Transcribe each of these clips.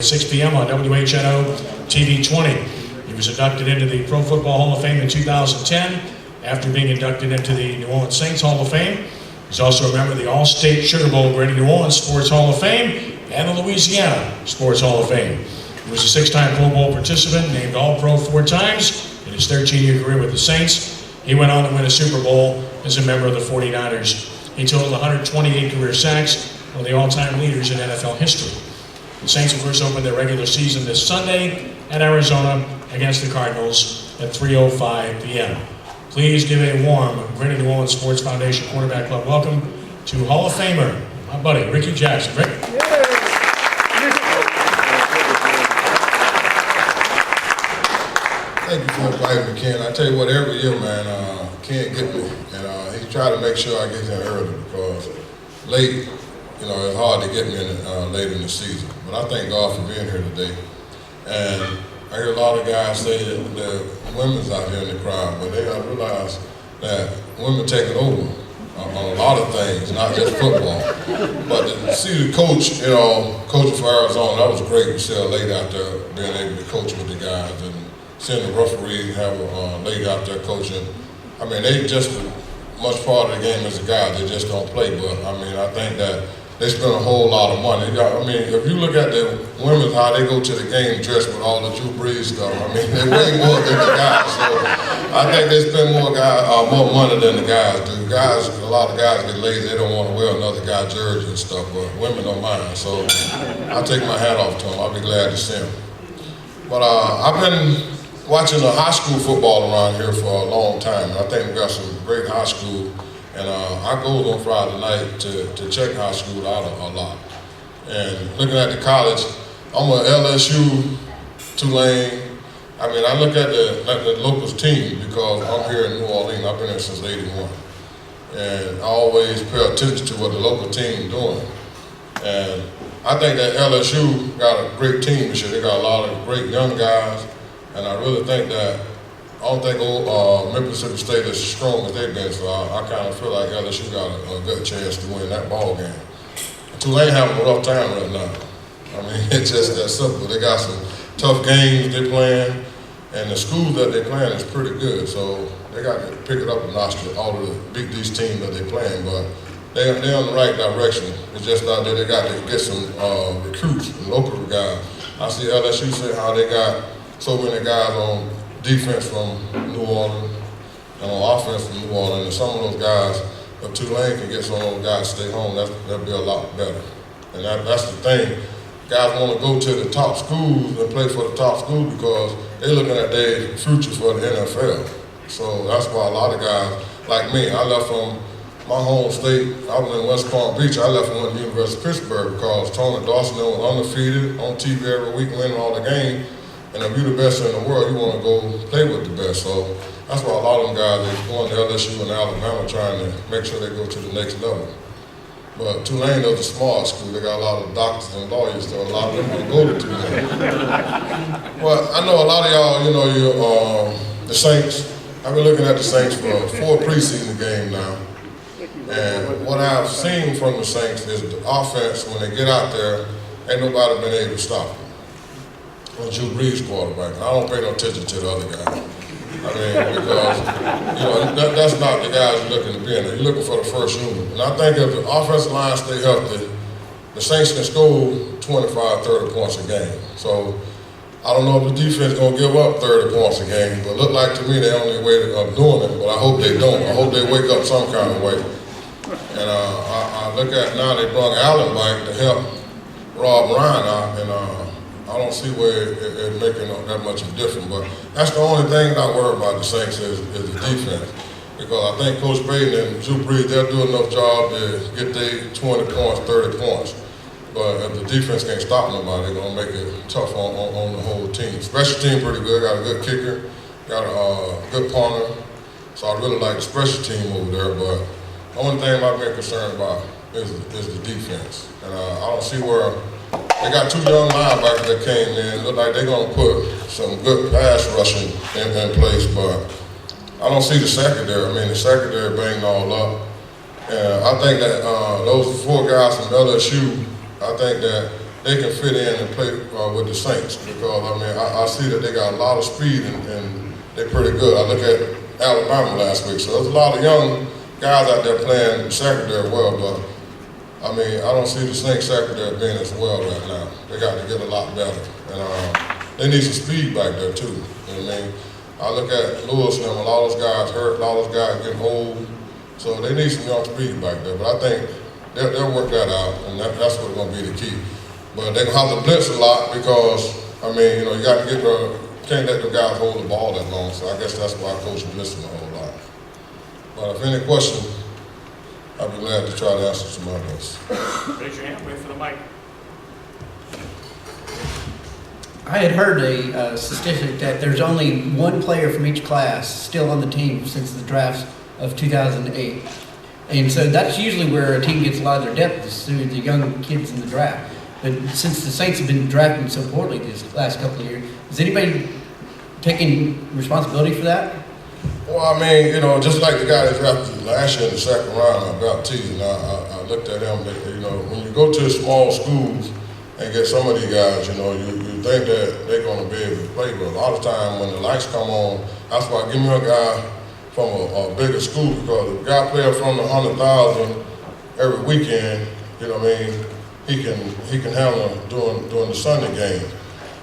6 p.m. on WHNO TV 20. He was inducted into the Pro Football Hall of Fame in 2010 after being inducted into the New Orleans Saints Hall of Fame. He's also a member of the All-State Sugar Bowl Greater New Orleans Sports Hall of Fame and the Louisiana Sports Hall of Fame. He was a 6-time Pro Bowl participant, named All-Pro 4 times in his 13-year career with the Saints. He went on to win a Super Bowl as a member of the 49ers. He totaled 128 career sacks, one of the all-time leaders in NFL history. The Saints will first open their regular season this Sunday at Arizona against the Cardinals at 3:05 p.m. Please give a warm Greater New Orleans Sports Foundation Quarterback Club welcome to Hall of Famer, my buddy, Rickey Jackson. Rick? Thank you for inviting me, Ken. I tell you what, every year, man, Ken get me, and he try to make sure I get in early because late, it's hard to get me in late in the season. But I thank God for being here today. And I hear a lot of guys say that the women's out here in the crowd, but they got to realize that women taking over on a lot of things, not just football. But to see the coach, coaching for Arizona, that was great to see a lady out there being able to coach with the guys. And seeing the referee have a lady out there coaching, I mean, they just as much part of the game as the guys. They just don't play. But I mean, I think that they spend a whole lot of money. I mean, if you look at the women, how they go to the game dressed with all the Drew Brees stuff, I mean, they way more than the guys. So I think they spend more money than the guys do. Guys, a lot of guys get lazy. They don't want to wear another guy's jersey and stuff, but women don't mind. So I take my hat off to them. I'll be glad to see them. But I've been watching the high school football around here for a long time. I think we've got some great high school. And I go on Friday night to check high school out a lot. And looking at the college, I'm a LSU, Tulane. I mean, I look at the local team because I'm here in New Orleans. I've been here since '81. And I always pay attention to what the local team is doing. And I think that LSU got a great team this year. They got a lot of great young guys. And I really think that I don't think Mississippi State is as strong as they've been, so I kind of feel like LSU got a good chance to win that ball game. Tulane having a rough time right now. I mean, it's just that simple. They got some tough games they playing, and the schools that they playing is pretty good, so they got to pick it up a notch to all of the beat these teams that they playing, but they're on the right direction. It's just out there they got to get some recruits, local guys. I see LSU say how they got so many guys on defense from New Orleans and on offense from New Orleans, and some of those guys, if Tulane can get some of those guys to stay home, that'll be a lot better. And that's the thing. Guys want to go to the top schools and play for the top schools because they're looking at their future for the NFL. So that's why a lot of guys, like me, I left from my home state. I was in West Palm Beach. I left and went to the University of Pittsburgh because Tony Dawson was undefeated on TV every week, winning all the games. And if you're the best in the world, you want to go play with the best. So that's why a lot of them guys, they're going to LSU and Alabama trying to make sure they go to the next level. But Tulane is a small school. They got a lot of doctors and lawyers, so a lot of them will go to Tulane. Well, I know a lot of y'all, the Saints. I've been looking at the Saints for 4 preseason games now. And what I've seen from the Saints is the offense, when they get out there, ain't nobody been able to stop them. On Drew Brees quarterback. I don't pay no attention to the other guy. I mean, because, that's not the guys you're looking to be in. You're looking for the first unit. And I think if the offensive line stay healthy, the Saints can score 25, 30 points a game. So I don't know if the defense is going to give up 30 points a game, but it look like to me the only way of doing it, but I hope they don't. I hope they wake up some kind of way. And I look at now they brought Allen back to help Rob Ryan out, and I don't see where it's making that much of a difference, but that's the only thing I worry about the Saints is the defense. Because I think Coach Payton and Drew Brees, they'll do enough job to get their 20 points, 30 points. But if the defense can't stop nobody, they're going to make it tough on the whole team. Special team pretty good, got a good kicker, got a good punter. So I really like the special team over there, but the only thing I've been concerned about is the defense. And I don't see where. They got 2 young linebackers that came in. Look like they're going to put some good pass rushing in place, but I don't see the secondary. I mean, the secondary banged all up. And I think that those 4 guys from LSU, I think that they can fit in and play with the Saints, because I mean I see that they got a lot of speed and they're pretty good. I look at Alabama last week, so there's a lot of young guys out there playing secondary well, but I mean I don't see the Saints secondary being as well right now. They got to get a lot better, and they need some speed back there too. You know what I mean? I look at Lewis and them, a lot of those guys hurt, a lot of those guys getting old, so they need some young speed back there. But I think they'll work that out, and that's what's going to be the key. But they're going to have to blitz a lot because, I mean, you know, you got to can't let the guys hold the ball that long. So I guess that's why I coach blitzing a whole lot. But if any question, I'll be glad to try to answer some of those. Raise your hand, wait for the mic. I had heard a statistic that there's only one player from each class still on the team since the drafts of 2008. And so that's usually where a team gets a lot of their depth, is through the young kids in the draft. But since the Saints have been drafting so poorly this last couple of years, is anybody taking responsibility for that? Well, I mean, you know, just like the guy that drafted last year in the second round, Baptiste, and I looked at him, you know, when you go to small schools and get some of these guys, you know, you think that they're going to be able to play, but a lot of time when the lights come on, that's why give me a guy from a bigger school, because if a guy plays from the 100,000 every weekend, you know what I mean, he can handle during the Sunday game.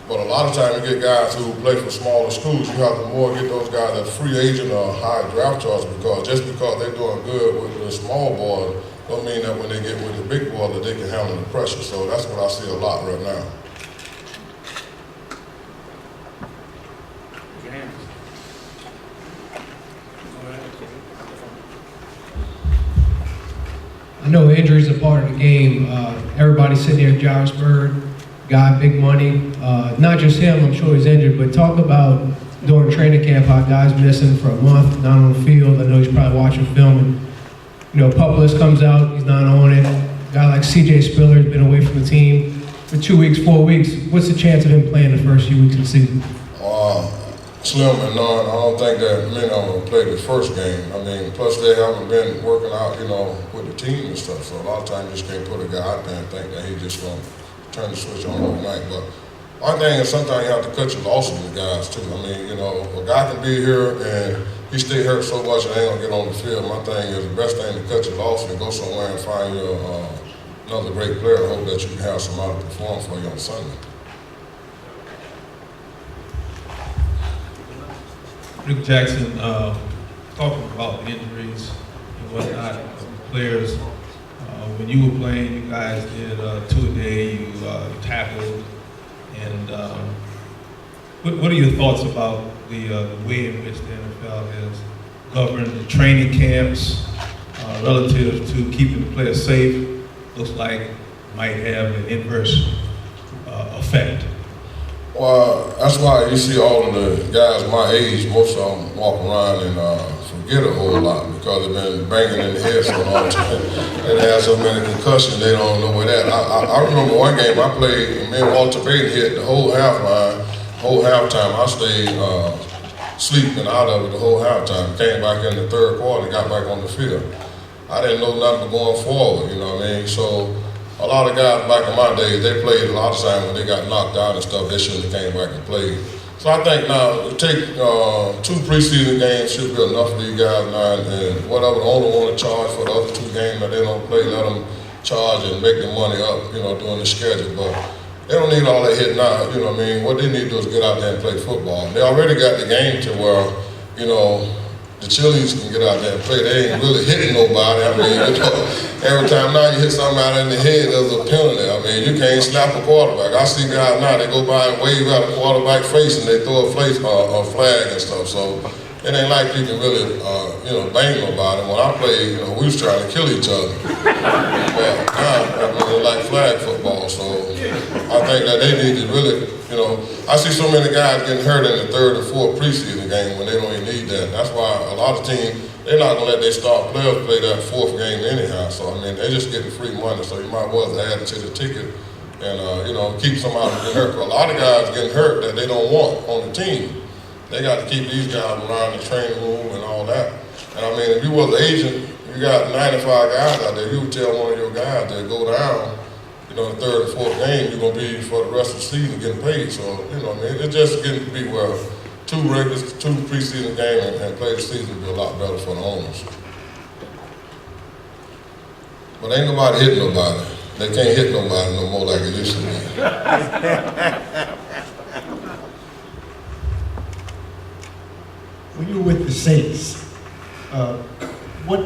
But a lot of times you get guys who play for smaller schools, you have to more get those guys that free agent or high draft choice, because just because they're doing good with the small boys don't mean that when they get with the big boy that they can handle the pressure. So that's what I see a lot right now. Raise your hand. I know injuries are part of the game. Everybody sitting there, Jarvisburg, got big money. Not just him, I'm sure he's injured, but talk about during training camp how guys missing for a month, not on the field. I know he's probably watching film, and you know, Publius comes out, he's not on it. A guy like C.J. Spiller has been away from the team for 2 weeks, 4 weeks. What's the chance of him playing the first few weeks of the season? Slim and none. I don't think that many of them will play the first game. I mean, plus they haven't been working out, you know, with the team and stuff. So a lot of times you just can't put a guy out there and think that he's just going to turn the switch on overnight. But one thing is sometimes you have to cut your losses with guys too. I mean, you know, a guy can be here and he stay hurt so much and ain't gonna get on the field. My thing is the best thing to cut your losses and go somewhere and find you another great player and hope that you can have somebody perform for you on Sunday. Rick Jackson, talking about injuries and whatnot, players. When you were playing, you guys did 2 a day, you tackled, and what are your thoughts about the way in which the NFL has governed the training camps relative to keeping the players safe? Looks like might have an inverse effect. Well, that's why you see all of the guys my age, most of them walk around and forget a whole lot because they've been banging in the head so long. They had so many concussions, they don't know where that. I remember one game I played, and me and Walter Payton hit the whole halftime. I stayed sleeping out of it the whole halftime. Came back in the third quarter, got back on the field. I didn't know nothing but going forward, you know what I mean? So a lot of guys back in my days, they played a lot of times when they got knocked out and stuff, they shouldn't have came back and played. So I think now, take 2 preseason games should be enough for these guys now, and whatever the owner want to charge for the other 2 games that they don't play, let them charge and make the money up, you know, during the schedule. But they don't need all that hit now, you know what I mean? What they need to do is get out there and play football. They already got the game to where, you know, the Chili's can get out there and play. They ain't really hitting nobody. I mean, you know, every time now you hit somebody in the head, there's a penalty. I mean, you can't slap a quarterback. I see guys now, they go by and wave at a quarterback face and they throw a flag and stuff. So it ain't like you can really, you know, bang nobody. When I played, you know, we was trying to kill each other. But now, I mean, it's like flag football. So I think that they need to really, you know, I see so many guys getting hurt in the 3rd or 4th preseason game when they don't even need that. That's why a lot of teams, they're not going to let their star players play that 4th game anyhow. So, I mean, they just getting free money, so you might as well add it to the ticket and, you know, keep somebody from getting hurt. A lot of guys getting hurt that they don't want on the team. They got to keep these guys around the training room and all that. And, I mean, if you was an agent, you got 95 guys out there, you would tell one of your guys to go down, you know, the third and fourth game, you're gonna be for the rest of the season getting paid. So, you know, I mean, it's just getting to be where two preseason games and play the season will be a lot better for the owners. But ain't nobody hitting nobody. They can't hit nobody no more like it used to be. When you were with the Saints, what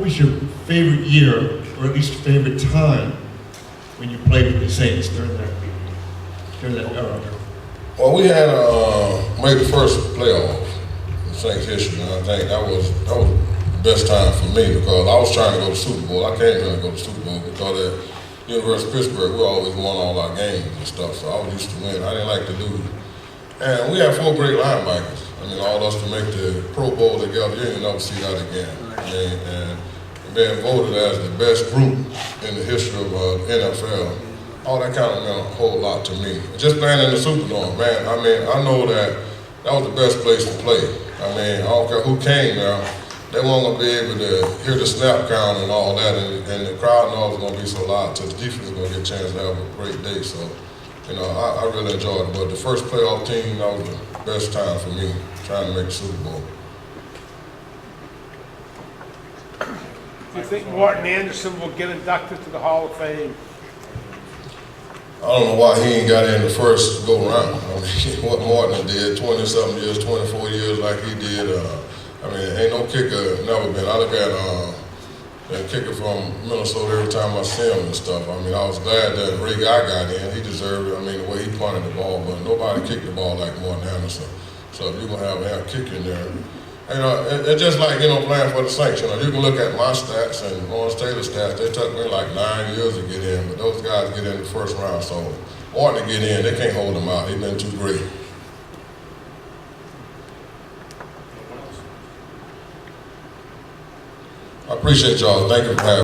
was your favorite year, or at least favorite time, when you played with the Saints during that era? Well, we had made the first playoff in Saints history, and I think that was the best time for me because I was trying to go to Super Bowl. I came here to go to Super Bowl because at University of Pittsburgh, we always won all our games and stuff, so I was used to win. I didn't like to lose. And we had 4 great linebackers. I mean, all of us to make the Pro Bowl together, you ain't never see that again. I mean, and being voted as the best group in the history of NFL, all that kind of meant a whole lot to me. Just playing in the Superdome, man, I mean, I know that was the best place to play. I mean, I don't care who came there, they weren't going to be able to hear the snap count and all that, and the crowd knows it's going to be so loud, so the defense is going to get a chance to have a great day. So, you know, I really enjoyed it. But the first playoff team, that was the best time for me, trying to make the Super Bowl. Do you think Martin Anderson will get inducted to the Hall of Fame? I don't know why he ain't got in the first go round. I mean, what Martin did, 20-something years, 24 years like he did. I mean, ain't no kicker never been. I look at that kicker from Minnesota every time I see him and stuff. I mean, I was glad that Rickey got in. He deserved it. I mean, the way he punted the ball, but nobody kicked the ball like Martin Anderson. So if you're going to have a kick in there, you know, it's just like, you know, playing for the Saints. You know, you can look at my stats and Lawrence Taylor's stats. They took me like 9 years to get in, but those guys get in the first round. So Martin to get in, they can't hold him out. He's been too great. I appreciate y'all. Thank you for having me.